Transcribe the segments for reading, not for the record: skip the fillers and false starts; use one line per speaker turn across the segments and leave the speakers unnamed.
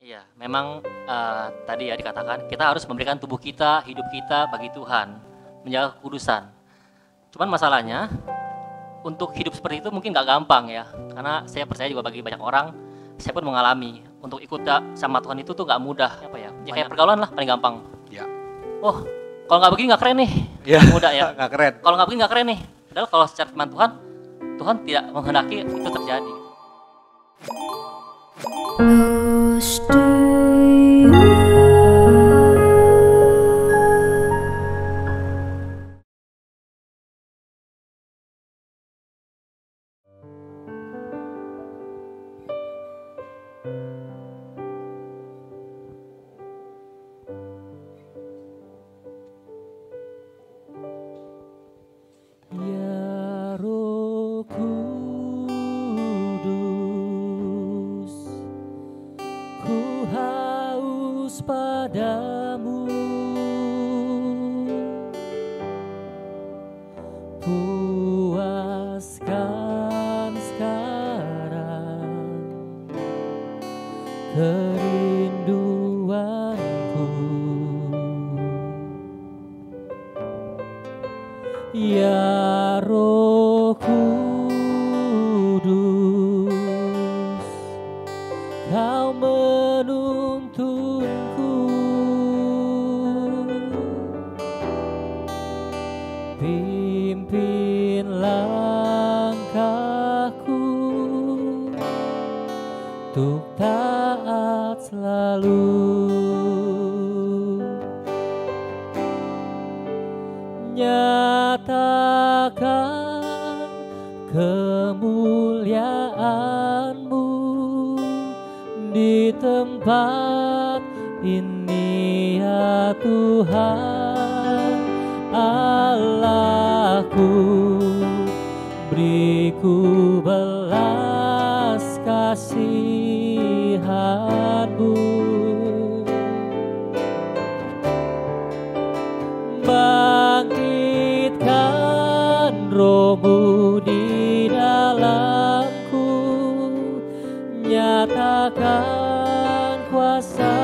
Iya, memang tadi ya dikatakan kita harus memberikan tubuh kita, hidup kita bagi Tuhan, menjaga kekudusan. Cuman masalahnya untuk hidup seperti itu mungkin nggak gampang ya, karena saya percaya juga bagi banyak orang, saya pun mengalami untuk ikut sama Tuhan itu tuh nggak mudah. Apa ya? Ya kayak pergaulan lah paling gampang.
Ya.
Oh, kalau nggak begini nggak keren nih.
Ya.
Mudah ya.
Nggak keren.
Kalau nggak begini nggak keren nih. Padahal kalau secara firman Tuhan, Tuhan tidak menghendaki itu terjadi.
Ya Roh Kudus, ku haus padamu, puaskan sekarang kerinduanku. Ya Roh Kudus, Kau menuntunku, pimpin langkahku untuk taat selalu. Nyatakan kemuliaan-Mu di tempat ini ya Tuhan Allahku, beriku belas kasihan-Mu, bangkitkan Roh-Mu di dalamku, nyatakan kuasa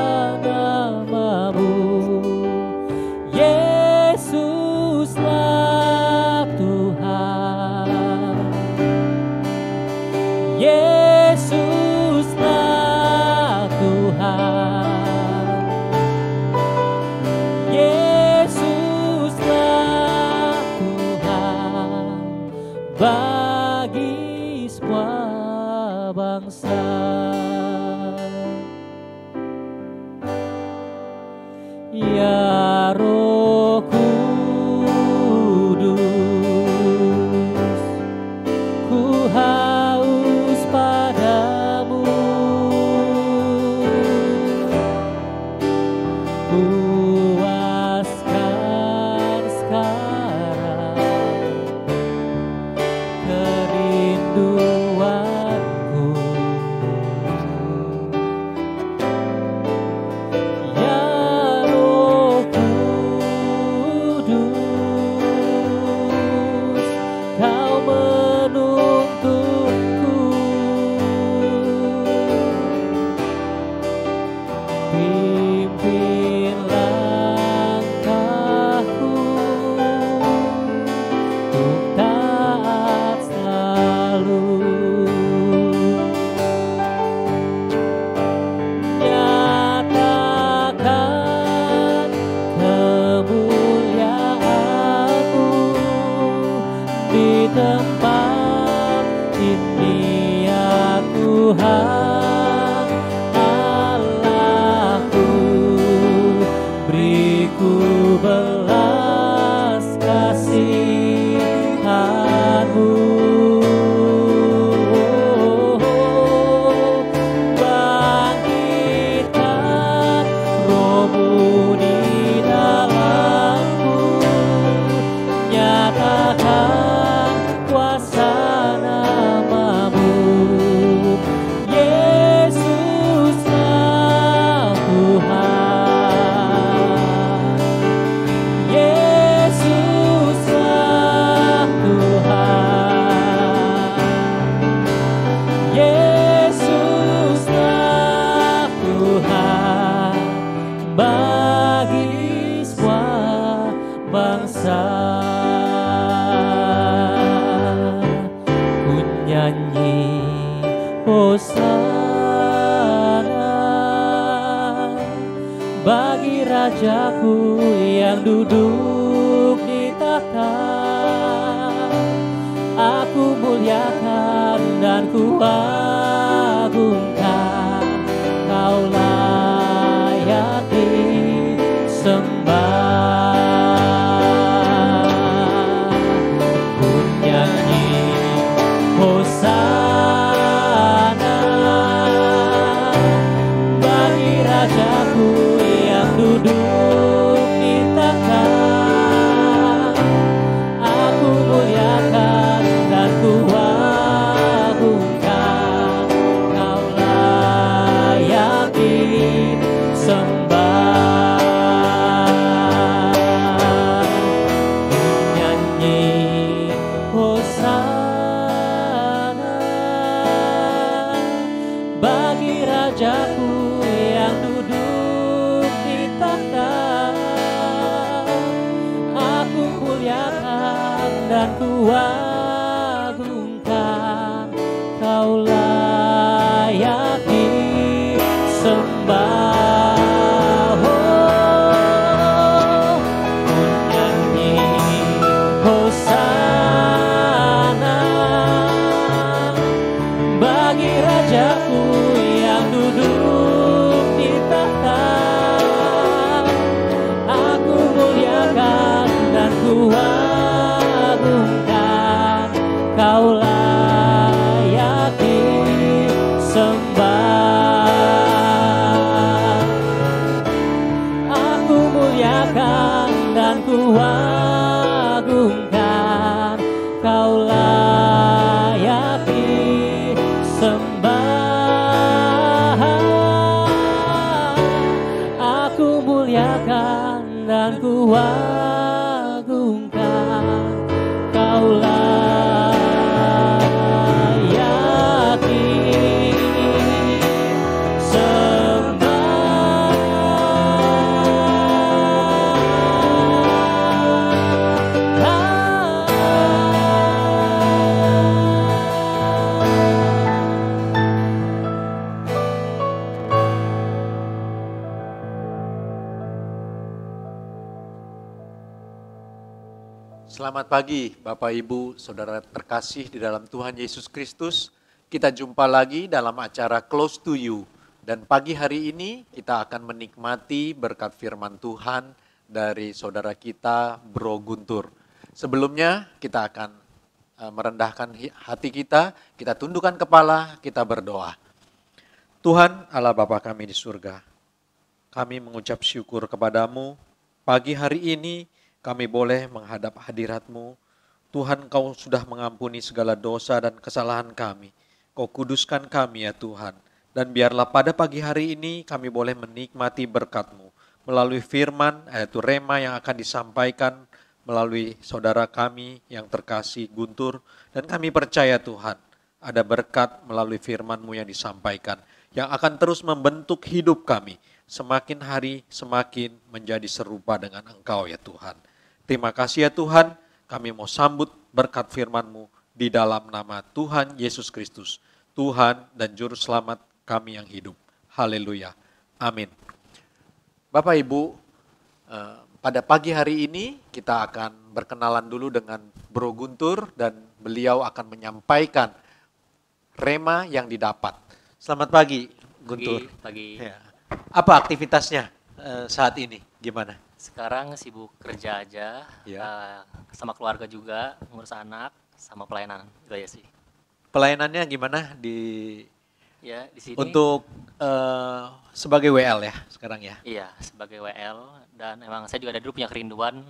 nama-Mu. Yesuslah Tuhan, Yesuslah Tuhan, Yesuslah Tuhan bagi semua bangsa. Ya Roh Kudus, ku haus padamu, puaskan sekarang kerinduanku. Ya Roh Kudus, Kau menuntunku, pimpin langkahku untuk taat selalu. Nyatakan kemuliaan-Mu di tempat ini ya Tuhan Allahku, bagi Rajaku yang duduk di tahta. Aku muliakan dan kuagungkan, Kau layak disembah. Ku nyanyi Hosana bagi Rajaku yang duduk di tahta. Aku muliakan dan kuagungkan, Kau layak disembah. Ku nyanyi Hosana bagi Rajaku yang duduk di tahta. Aku muliakan dan kuagungkan, Kau layak disembah. Oh, ku nyanyi Hosana bagi Rajaku yang duduk di tahta. Aku muliakan dan kuagungkan, Kau layak disembah. Aku muliakan dan kuagungkan, Kau layak disembah. Aku muliakan dan kuagungkan, Kau layak
Selamat pagi Bapak Ibu, Saudara terkasih di dalam Tuhan Yesus Kristus. Kita jumpa lagi dalam acara Close to You. Dan pagi hari ini kita akan menikmati berkat firman Tuhan dari saudara kita Bro Guntur. Sebelumnya kita akan merendahkan hati kita tundukkan kepala, kita berdoa. Tuhan Allah Bapa kami di surga, kami mengucap syukur kepadamu. Pagi hari ini kami boleh menghadap hadirat-Mu. Tuhan, Kau sudah mengampuni segala dosa dan kesalahan kami. Kau kuduskan kami ya Tuhan. Dan biarlah pada pagi hari ini kami boleh menikmati berkat-Mu melalui firman, yaitu Rema yang akan disampaikan melalui saudara kami yang terkasih Guntur. Dan kami percaya Tuhan, ada berkat melalui firman-Mu yang disampaikan, yang akan terus membentuk hidup kami. Semakin hari semakin menjadi serupa dengan Engkau ya Tuhan. Terima kasih ya Tuhan, kami mau sambut berkat firman-Mu di dalam nama Tuhan Yesus Kristus, Tuhan dan Juru Selamat kami yang hidup. Haleluya. Amin. Bapak Ibu, pada pagi hari ini kita akan berkenalan dulu dengan Bro Guntur dan beliau akan menyampaikan rema yang didapat. Selamat pagi Guntur.
Pagi.
Ya. Apa aktivitasnya saat ini? Gimana?
Sekarang sibuk kerja aja,
Ya.
sama keluarga juga, ngurus anak, sama pelayanan, itu aja sih.
Pelayanannya gimana di
Sini.
untuk sebagai WL ya sekarang ya?
Iya, sebagai WL, dan emang saya juga dari dulu punya kerinduan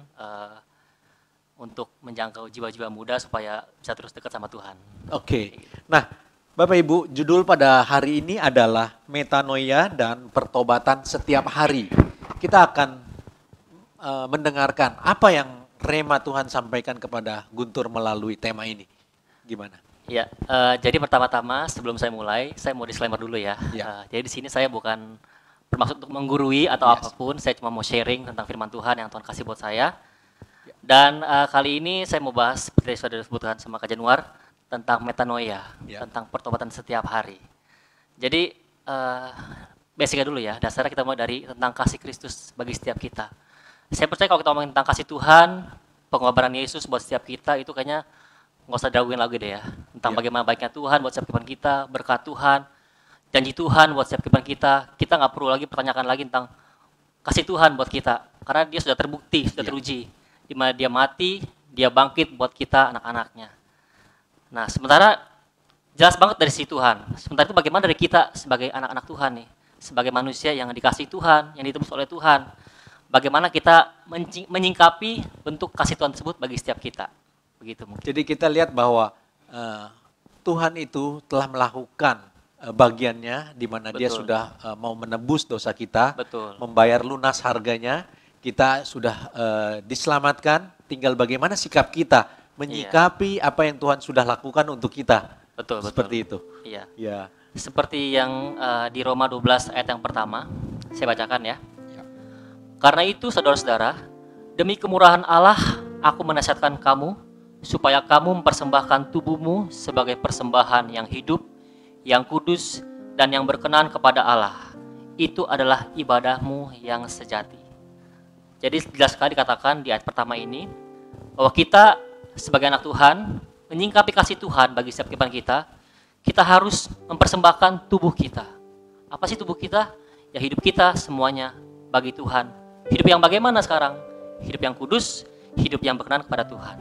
untuk menjangkau jiwa-jiwa muda supaya bisa terus dekat sama Tuhan.
Oke. Nah, Bapak Ibu, judul pada hari ini adalah metanoia dan pertobatan setiap hari. Kita akan mendengarkan apa yang Rema Tuhan sampaikan kepada Guntur melalui tema ini. Gimana?
Ya, jadi pertama-tama sebelum saya mulai, saya mau disclaimer dulu ya.
Ya.
Jadi di sini saya bukan bermaksud untuk menggurui atau
Yes.
apapun, saya cuma mau sharing tentang firman Tuhan yang Tuhan kasih buat saya. Dan kali ini saya mau bahas seperti yang sudah disebutkan sama Kak Januar tentang metanoia,
Ya.
tentang pertobatan setiap hari. Jadi basicnya dulu ya. Dasarnya kita mulai dari tentang kasih Kristus bagi setiap kita. Saya percaya kalau kita ngomongin tentang kasih Tuhan, pengorbanan Yesus buat setiap kita, itu kayaknya nggak usah diraguin lagi deh ya. Tentang bagaimana baiknya Tuhan buat setiap kehidupan kita, berkat Tuhan, janji Tuhan buat setiap kehidupan kita. Kita nggak perlu lagi pertanyakan lagi tentang kasih Tuhan buat kita, karena dia sudah terbukti, sudah teruji. Di mana dia mati, dia bangkit buat kita anak-anaknya. Nah, sementara jelas banget dari si Tuhan. Sementara itu bagaimana dari kita sebagai anak-anak Tuhan nih, sebagai manusia yang dikasih Tuhan, yang ditebus oleh Tuhan. Bagaimana kita menyingkapi bentuk kasih Tuhan tersebut bagi setiap kita. Begitu mungkin.
Jadi kita lihat bahwa Tuhan itu telah melakukan bagiannya di mana dia sudah mau menebus dosa kita, membayar lunas harganya, kita sudah diselamatkan, tinggal bagaimana sikap kita menyikapi apa yang Tuhan sudah lakukan untuk kita. Seperti itu.
Iya.
Ya.
Seperti yang di Roma 12 ayat yang pertama, saya bacakan ya. Karena itu saudara-saudara, demi kemurahan Allah, aku menasihatkan kamu, supaya kamu mempersembahkan tubuhmu sebagai persembahan yang hidup, yang kudus, dan yang berkenan kepada Allah. Itu adalah ibadahmu yang sejati. Jadi jelas sekali dikatakan di ayat pertama ini, bahwa kita sebagai anak Tuhan, menyingkapi kasih Tuhan bagi setiap kehidupan kita harus mempersembahkan tubuh kita. Apa sih tubuh kita? Ya hidup kita semuanya bagi Tuhan. Hidup yang bagaimana sekarang? Hidup yang kudus, hidup yang berkenan kepada Tuhan.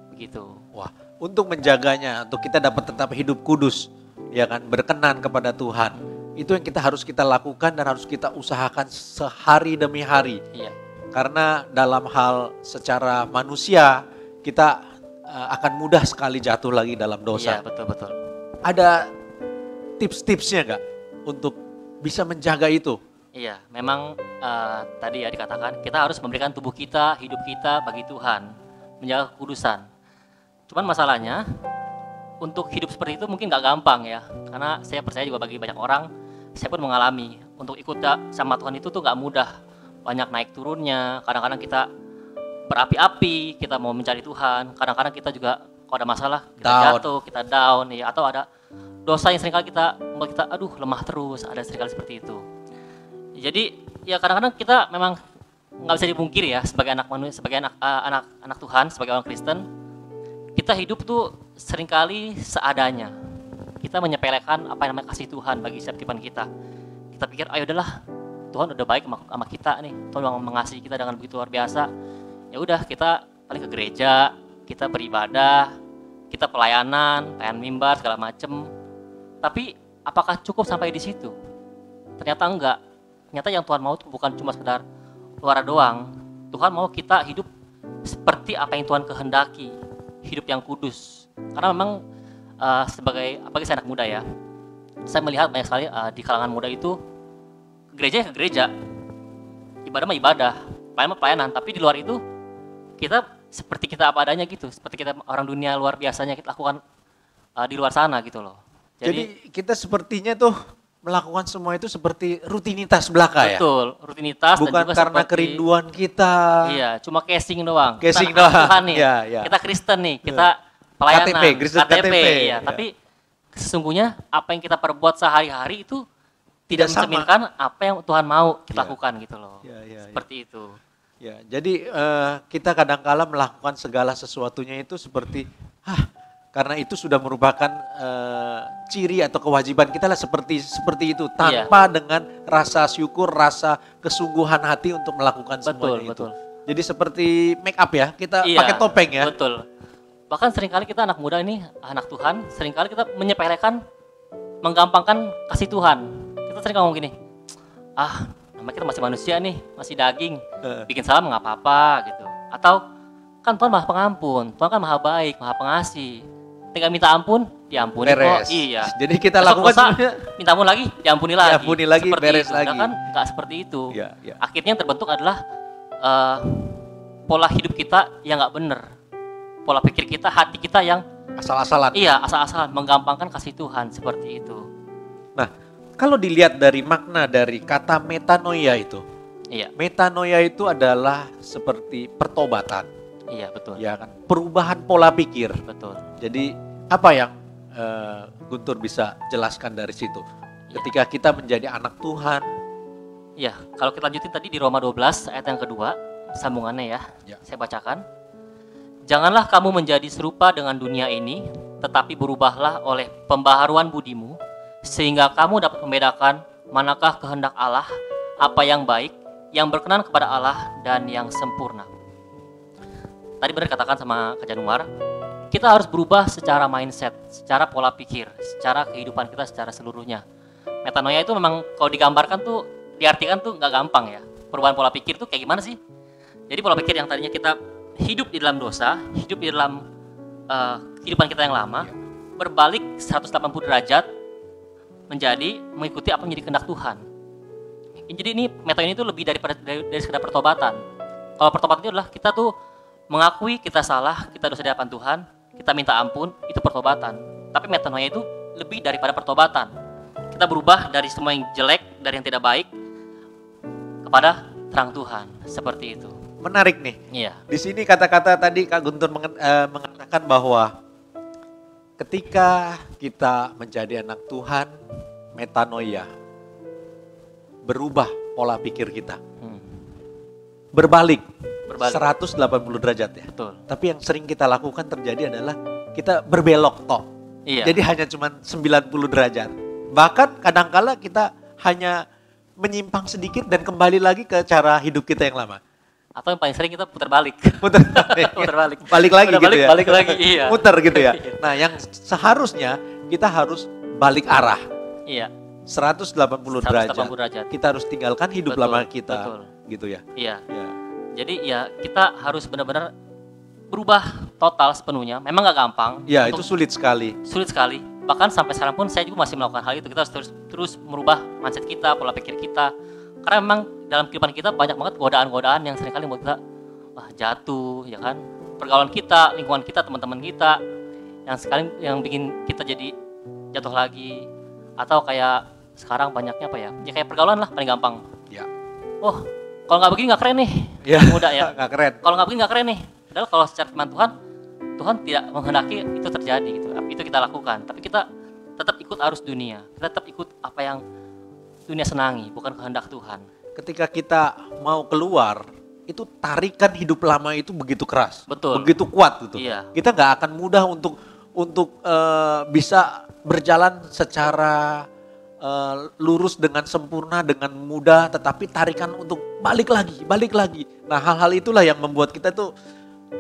Begitu.
Wah, untuk menjaganya, untuk kita dapat tetap hidup kudus, ya kan, berkenan kepada Tuhan. Itu yang harus kita lakukan dan harus kita usahakan sehari demi hari.
Iya.
Karena dalam hal secara manusia, kita akan mudah sekali jatuh lagi dalam dosa.
Iya, betul.
Ada tips-tipsnya nggak untuk bisa menjaga itu?
Iya, memang tadi ya dikatakan kita harus memberikan tubuh kita, hidup kita bagi Tuhan, menjaga kekudusan. Cuman masalahnya untuk hidup seperti itu mungkin nggak gampang ya, karena saya percaya juga bagi banyak orang, saya pun mengalami untuk ikut sama Tuhan itu tuh nggak mudah, banyak naik turunnya. Kadang-kadang kita berapi-api, kita mau mencari Tuhan. Kadang-kadang kita juga kalau ada masalah kita jatuh, kita down ya, atau ada dosa yang seringkali membuat kita lemah terus, ada seringkali seperti itu. Jadi ya kadang-kadang kita memang nggak bisa dipungkiri ya sebagai anak manusia, sebagai anak Tuhan, sebagai orang Kristen, kita hidup tuh seringkali seadanya. Kita menyepelekan apa yang namanya kasih Tuhan bagi setiap kehidupan kita. Kita pikir, ayo udahlah, Tuhan udah baik sama kita nih, Tuhan udah mengasihi kita dengan begitu luar biasa. Ya udah, kita paling ke gereja, kita beribadah, kita pelayanan mimbar segala macem. Tapi apakah cukup sampai di situ? Ternyata enggak. Ternyata yang Tuhan mau itu bukan cuma sekedar luar doang. Tuhan mau kita hidup seperti apa yang Tuhan kehendaki, hidup yang kudus. Karena memang sebagai apalagi saya anak muda ya, saya melihat banyak sekali di kalangan muda itu ke gereja, ibadah mah ibadah, pelayanan mah pelayanan, tapi di luar itu kita seperti kita apa adanya gitu, seperti kita orang dunia luar biasanya kita lakukan di luar sana gitu loh.
Jadi kita sepertinya tuh melakukan semua itu seperti rutinitas belaka ya?
Betul, rutinitas.
Bukan
dan juga
karena
seperti,
kerinduan kita.
Iya, cuma casing doang.
Casing
kita
doang.
Tuhan nih,
Ya.
kita Kristen nih, kita pelayanan, KTP. Ya. Tapi sesungguhnya apa yang kita perbuat sehari-hari itu tidak mencerminkan apa yang Tuhan mau kita lakukan gitu loh. Seperti itu.
Ya, jadi kita kadangkala melakukan segala sesuatunya itu seperti, karena itu sudah merupakan ciri atau kewajiban kita lah seperti itu, tanpa dengan rasa syukur, rasa kesungguhan hati untuk melakukan semuanya itu. Jadi seperti make up ya, kita pakai topeng ya.
Betul. Bahkan seringkali kita anak muda ini, anak Tuhan, seringkali kita menyepelekan, menggampangkan kasih Tuhan. Kita sering ngomong gini, namanya kita masih manusia nih, masih daging, bikin salah nggak apa-apa gitu. Atau kan Tuhan maha pengampun, Tuhan kan maha baik, maha pengasih. Tinggal minta ampun, diampuni kok. Iya.
Jadi kita lakukan
minta ampun lagi, diampuni lagi.
Diampuni lagi, beres lagi.
Kan nggak seperti itu.
Ya.
Akhirnya yang terbentuk adalah pola hidup kita yang nggak benar. Pola pikir kita, hati kita yang
asal-asalan.
Iya, asal-asalan, menggampangkan kasih Tuhan seperti itu.
Nah, kalau dilihat dari makna dari kata metanoia itu, metanoia itu adalah seperti pertobatan.
Iya, betul.
Ya kan, perubahan pola pikir.
Betul.
Jadi apa yang Guntur bisa jelaskan dari situ? ketika kita menjadi anak Tuhan.
Ya, kalau kita lanjutin tadi di Roma 12 ayat yang kedua, sambungannya ya.
Ya.
Saya bacakan. Janganlah kamu menjadi serupa dengan dunia ini, tetapi berubahlah oleh pembaharuan budimu, sehingga kamu dapat membedakan manakah kehendak Allah, apa yang baik, yang berkenan kepada Allah, dan yang sempurna. Tadi benar katakan sama Kak Januar, kita harus berubah secara mindset, secara pola pikir, secara kehidupan kita secara seluruhnya. Metanoia itu memang kalau digambarkan tuh, diartikan tuh nggak gampang ya. Perubahan pola pikir tuh kayak gimana sih? Jadi pola pikir yang tadinya kita hidup di dalam dosa, hidup di dalam kehidupan kita yang lama, berbalik 180 derajat menjadi mengikuti apa yang menjadi kehendak Tuhan. Jadi ini metanoia itu lebih dari sekedar pertobatan. Kalau pertobatan itu adalah kita tuh mengakui kita salah, kita dosa di hadapan Tuhan, kita minta ampun, itu pertobatan. Tapi metanoia itu lebih daripada pertobatan. Kita berubah dari semua yang jelek, dari yang tidak baik, kepada terang Tuhan, seperti itu.
Menarik nih.
Iya.
Di sini kata-kata tadi Kak Guntur mengatakan bahwa ketika kita menjadi anak Tuhan, metanoia, berubah pola pikir kita. Berbalik 180 derajat ya.
Betul.
Tapi yang sering kita lakukan terjadi adalah kita berbelok toh.
Iya.
Jadi hanya cuma 90 derajat. Bahkan kadangkala kita hanya menyimpang sedikit dan kembali lagi ke cara hidup kita yang lama.
Atau yang paling sering kita putar balik.
Putar
balik.
Balik lagi
Udah
gitu ya.
Balik lagi, iya.
Muter gitu ya. Nah, yang seharusnya kita harus balik arah.
Iya.
180 derajat. Kita harus tinggalkan hidup lama kita.
Betul.
Gitu ya.
Iya.
Ya.
Jadi ya kita harus benar-benar berubah total sepenuhnya. Memang nggak gampang.
Ya, itu sulit sekali.
Sulit sekali. Bahkan sampai sekarang pun saya juga masih melakukan hal itu. Kita harus terus merubah mindset kita, pola pikir kita. Karena memang dalam kehidupan kita banyak banget godaan-godaan yang seringkali membuat kita jatuh, ya kan? Pergaulan kita, lingkungan kita, teman-teman kita yang bikin kita jadi jatuh lagi. Atau kayak sekarang banyaknya apa ya? Ya kayak pergaulan lah paling gampang.
Ya.
Oh, kalau nggak begini nggak keren nih.
Ya.
Muda ya.
Nggak keren.
Kalau nggak begini nggak keren nih. Padahal kalau secara firman Tuhan tidak menghendaki itu terjadi gitu. Itu kita lakukan. Tapi kita tetap ikut arus dunia. Kita tetap ikut apa yang dunia senangi, bukan kehendak Tuhan.
Ketika kita mau keluar, itu tarikan hidup lama itu begitu keras.
Betul.
Begitu kuat gitu.
Iya.
Kita nggak akan mudah untuk bisa berjalan secara lurus dengan sempurna, dengan mudah, tetapi tarikan untuk balik lagi. Nah, hal-hal itulah yang membuat kita tuh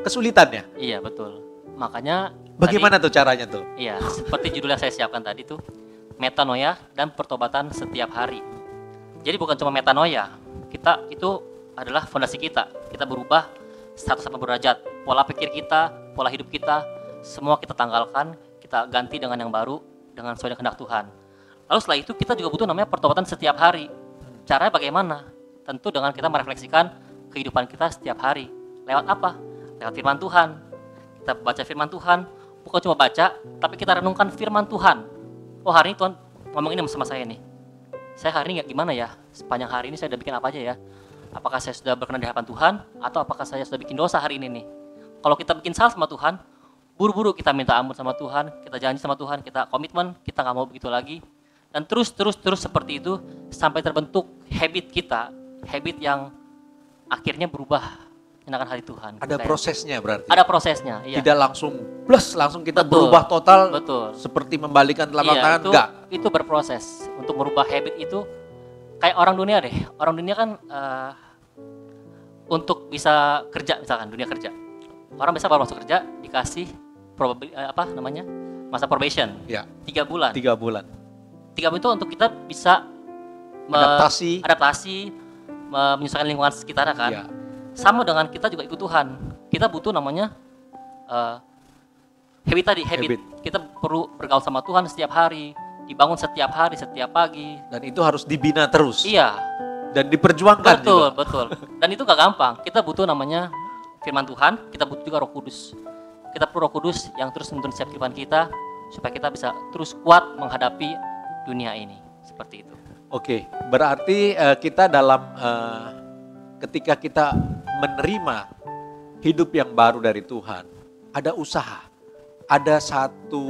kesulitan ya.
Iya, betul. Makanya
bagaimana tuh caranya tuh?
Iya, seperti judul yang saya siapkan tadi tuh, metanoia dan pertobatan setiap hari. Jadi bukan cuma metanoia, kita itu adalah fondasi kita. Kita berubah 180 derajat. Pola pikir kita, pola hidup kita, semua kita tanggalkan, kita ganti dengan yang baru, dengan sesuai dengan kehendak Tuhan. Lalu setelah itu kita juga butuh namanya pertobatan setiap hari. Caranya bagaimana? Tentu dengan kita merefleksikan kehidupan kita setiap hari. Lewat apa? Lewat firman Tuhan. Kita baca firman Tuhan, bukan cuma baca, tapi kita renungkan firman Tuhan. Oh, hari ini Tuhan ngomong ini sama saya nih. Saya hari ini gimana ya? Sepanjang hari ini saya udah bikin apa aja ya? Apakah saya sudah berkenan di hadapan Tuhan? Atau apakah saya sudah bikin dosa hari ini nih? Kalau kita bikin salah sama Tuhan, buru-buru kita minta ampun sama Tuhan, kita janji sama Tuhan, kita komitmen, kita gak mau begitu lagi. Dan terus seperti itu sampai terbentuk habit kita, habit yang akhirnya berubah menyenangkan hati Tuhan.
Ada prosesnya berarti.
Ada prosesnya, iya.
Tidak langsung langsung kita
Betul,
berubah total.
betul.
Seperti membalikan telapak tangan,
itu,
enggak.
Itu berproses. Untuk merubah habit itu kayak orang dunia deh. Orang dunia kan untuk bisa kerja, misalkan dunia kerja. Orang biasa baru masuk kerja dikasih masa probation.
Ya.
3 bulan.
3 bulan.
3 bulan itu untuk kita bisa adaptasi, menyesuaikan lingkungan sekitar kan.
Ya.
Sama dengan kita juga ikut Tuhan. Kita butuh namanya habit. Kita perlu bergaul sama Tuhan setiap hari, dibangun setiap hari, setiap pagi.
Dan itu harus dibina terus.
Iya.
Dan diperjuangkan juga.
Betul. Dan itu gak gampang. Kita butuh namanya firman Tuhan, kita butuh juga Roh Kudus. Kita perlu Roh Kudus yang terus menuntun setiap kehidupan kita supaya kita bisa terus kuat menghadapi dunia ini. Seperti itu. Oke,
berarti kita dalam ketika kita menerima hidup yang baru dari Tuhan, ada usaha, ada satu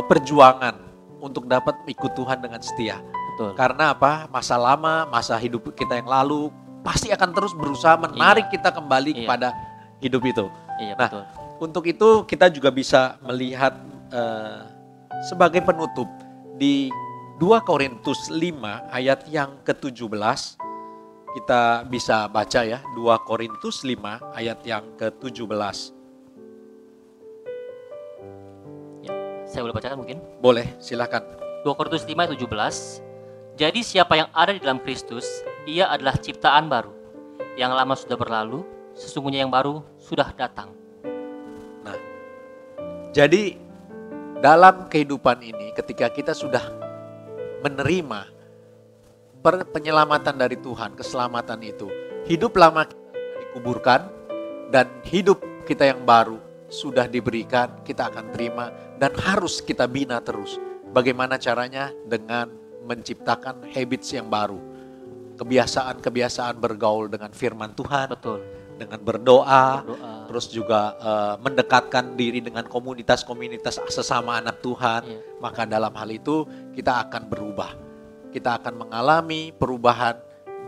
perjuangan untuk dapat ikut Tuhan dengan setia.
Betul.
Karena apa? Masa lama, masa hidup kita yang lalu pasti akan terus berusaha menarik kita kembali kepada hidup itu.
Iya,
Nah,
betul.
untuk itu kita juga bisa melihat sebagai penutup di 2 Korintus 5 ayat yang ke-17. Kita bisa baca ya, 2 Korintus 5 ayat yang ke-17.
Ya, saya boleh bacakan mungkin?
Boleh, silakan.
2 Korintus 5 ayat 17. Jadi siapa yang ada di dalam Kristus, ia adalah ciptaan baru. Yang lama sudah berlalu, sesungguhnya yang baru sudah datang.
Nah, jadi dalam kehidupan ini ketika kita sudah menerima penyelamatan dari Tuhan, keselamatan itu, hidup lama kita dikuburkan dan hidup kita yang baru sudah diberikan, kita akan terima dan harus kita bina terus. Bagaimana caranya? Dengan menciptakan habits yang baru, kebiasaan-kebiasaan bergaul dengan firman Tuhan,
Betul.
dengan berdoa,
Berdoa.
terus juga mendekatkan diri dengan komunitas-komunitas sesama anak Tuhan.
Iya.
Maka dalam hal itu kita akan berubah. Kita akan mengalami perubahan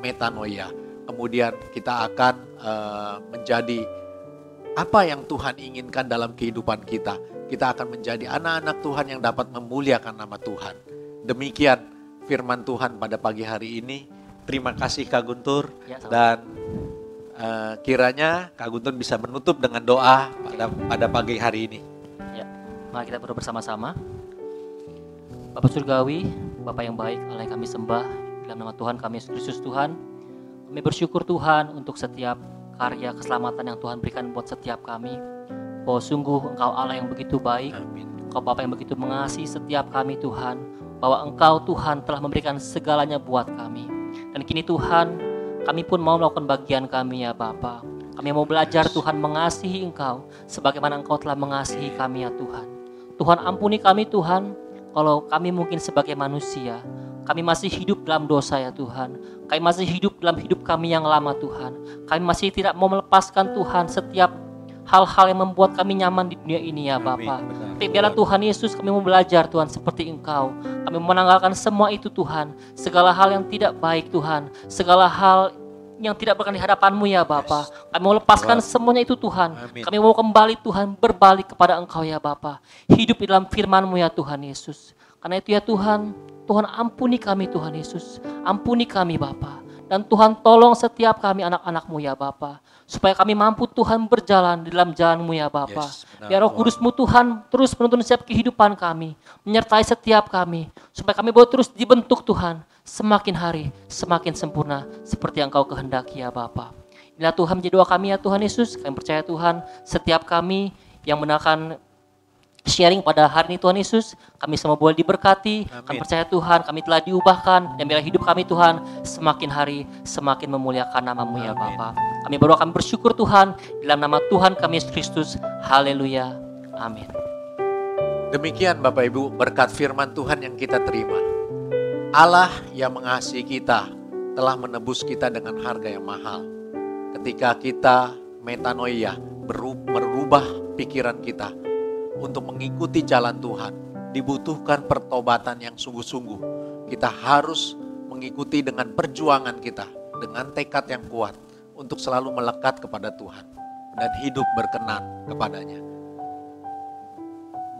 metanoia. Kemudian kita akan menjadi apa yang Tuhan inginkan dalam kehidupan kita. Kita akan menjadi anak-anak Tuhan yang dapat memuliakan nama Tuhan. Demikian firman Tuhan pada pagi hari ini. Terima kasih Kak Guntur.
Ya, sama.
Dan kiranya Kak Guntur bisa menutup dengan doa pada pagi hari ini.
Ya, mari kita berdoa bersama-sama. Bapak Surgawi, Bapak yang baik, Allah yang kami sembah, dalam nama Tuhan kami Yesus Kristus Tuhan. Kami bersyukur Tuhan untuk setiap karya keselamatan yang Tuhan berikan buat setiap kami. Bahwa sungguh Engkau Allah yang begitu baik,
Amin.
Engkau Bapa yang begitu mengasihi setiap kami Tuhan. Bahwa Engkau Tuhan telah memberikan segalanya buat kami. Dan kini Tuhan, kami pun mau melakukan bagian kami ya Bapa. Kami mau belajar Tuhan mengasihi Engkau sebagaimana Engkau telah mengasihi kami ya Tuhan. Tuhan ampuni kami Tuhan, kalau kami mungkin sebagai manusia, kami masih hidup dalam dosa ya Tuhan. Kami masih hidup dalam hidup kami yang lama Tuhan. Kami masih tidak mau melepaskan Tuhan setiap hal-hal yang membuat kami nyaman di dunia ini ya Bapa. Tapi biarlah Tuhan Yesus kami mau belajar Tuhan seperti Engkau. Kami menanggalkan semua itu Tuhan. Segala hal yang tidak baik Tuhan. Segala hal yang tidak berkenan di hadapan-Mu ya Bapa. Kami mau lepaskan semuanya itu Tuhan.
Amin.
Kami mau kembali Tuhan berbalik kepada Engkau ya Bapa. Hidup di dalam firman-Mu ya Tuhan Yesus. Karena itu ya Tuhan, Tuhan ampuni kami Tuhan Yesus. Ampuni kami Bapa. Dan Tuhan tolong setiap kami anak-anak-Mu ya Bapa. Supaya kami mampu Tuhan berjalan di dalam jalan-Mu ya Bapa.
Yes, benar,
Biar Roh
Tuhan.
Kudus-Mu Tuhan terus menuntun setiap kehidupan kami. Menyertai setiap kami. Supaya kami boleh terus dibentuk Tuhan. Semakin hari, semakin sempurna. Seperti yang Engkau kehendaki ya Bapa. Inilah Tuhan menjadi doa kami ya Tuhan Yesus. Kami percaya Tuhan, setiap kami yang mendengarkan sharing pada hari ini Tuhan Yesus, kami semua boleh diberkati. Kami
Amin.
percaya Tuhan, kami telah diubahkan. Dan biarlah hidup kami Tuhan semakin hari, semakin memuliakan nama-Mu ya
Amin.
Bapa. Kami berdoa, kami bersyukur Tuhan. Dalam nama Tuhan kami Yesus Kristus. Haleluya. Amin.
Demikian Bapak Ibu berkat firman Tuhan yang kita terima. Allah yang mengasihi kita telah menebus kita dengan harga yang mahal. Ketika kita metanoia, merubah pikiran kita untuk mengikuti jalan Tuhan, dibutuhkan pertobatan yang sungguh-sungguh. Kita harus mengikuti dengan perjuangan kita, dengan tekad yang kuat untuk selalu melekat kepada Tuhan dan hidup berkenan kepadanya.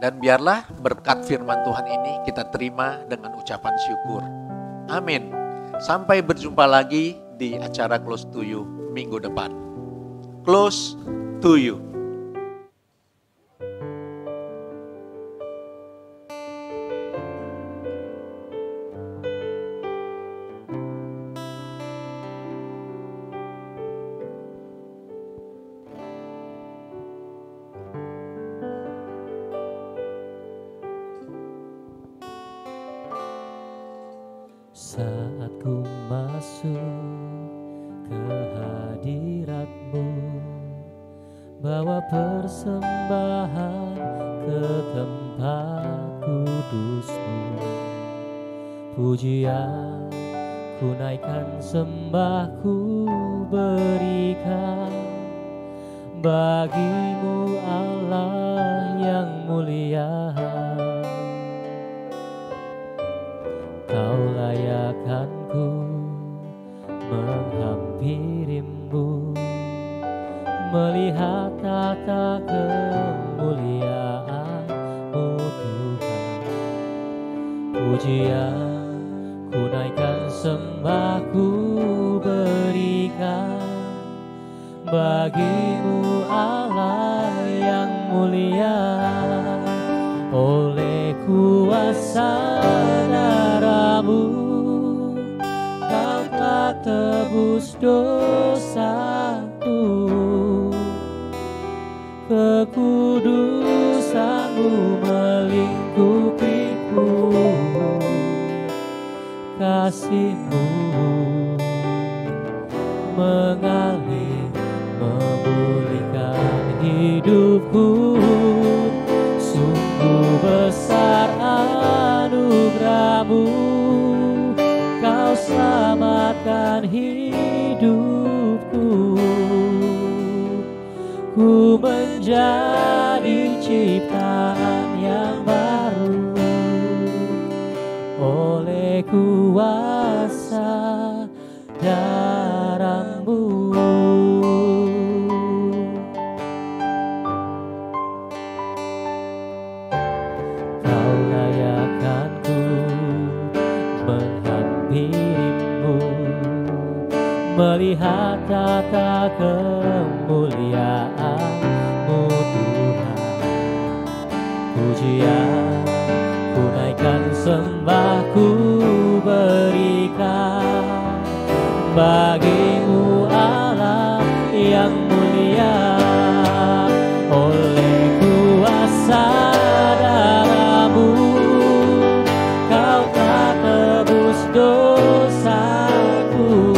Dan biarlah berkat firman Tuhan ini kita terima dengan ucapan syukur. Amin. Sampai berjumpa lagi di acara Close to You minggu depan. Close to You.
Saat ku masuk ke hadirat-Mu, bawa persembahan ke tempat kudus-Mu. Pujian ku naikkan, sembahku berikan bagi-Mu Allah yang mulia. dirimu, melihat tata kemuliaan-Mu Tuhan. Pujian ku naikkan, sembah ku berikan bagi-Mu Allah yang mulia. Oleh kuasa darah-Mu Kau telah tebus dosaku, kekudusan-Mu melingkupiku, kasih-Mu mengalir memulihkan hidupku. Sungguh besar anugerah-Mu, Kau selamatkan hidupku. Ku menjadi ciptaan yang baru oleh kuasa darah-Mu. Kau layakkanku menghampirimu, melihat tata kemuliaan-Mu Tuhan. Pujian ku naikkan, sembah ku berikan bagi-Mu Allah yang mulia. Oleh kuasa darah-Mu Kau telah tebus dosaku,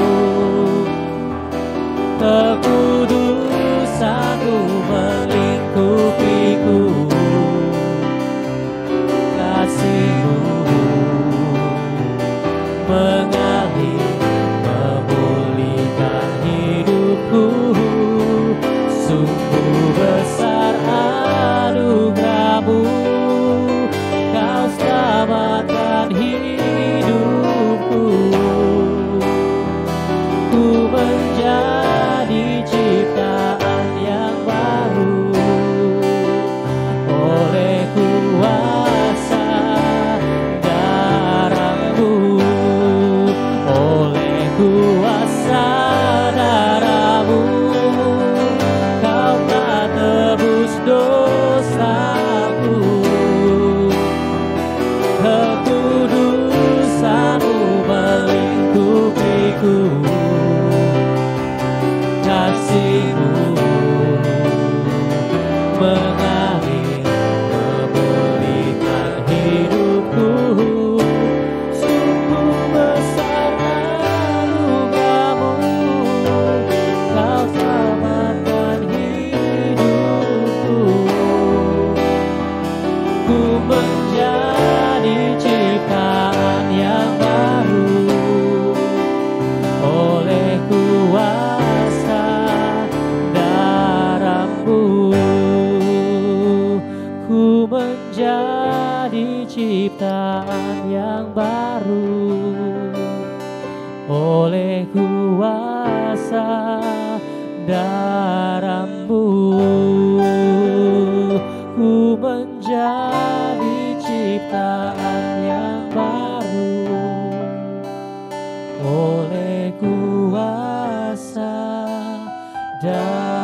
kekudusan-Mu melingkupiku, kasih-Mu mengalir memulihkan hidupku. Sungguh besar anugerah-Mu, Kau selamatkan hidupku. Ku menjadi ciptaan yang baru oleh kuasa darah-Mu. Oleh kuasa darah-Mu Kau telah tebus dosaku, kekudusan-Mu melingkupiku, kasih-Mu mengalir memulihkan hidupku. Sungguh besar anugerah-Mu, Kau selamatkan hidupku. Ku menjadi ciptaan yang baru oleh kuasa darah-Mu. Ku menjadi ciptaan yang baru oleh kuasa darah-Mu. Ku menjadi ciptaan yang baru oleh kuasa darah-Mu.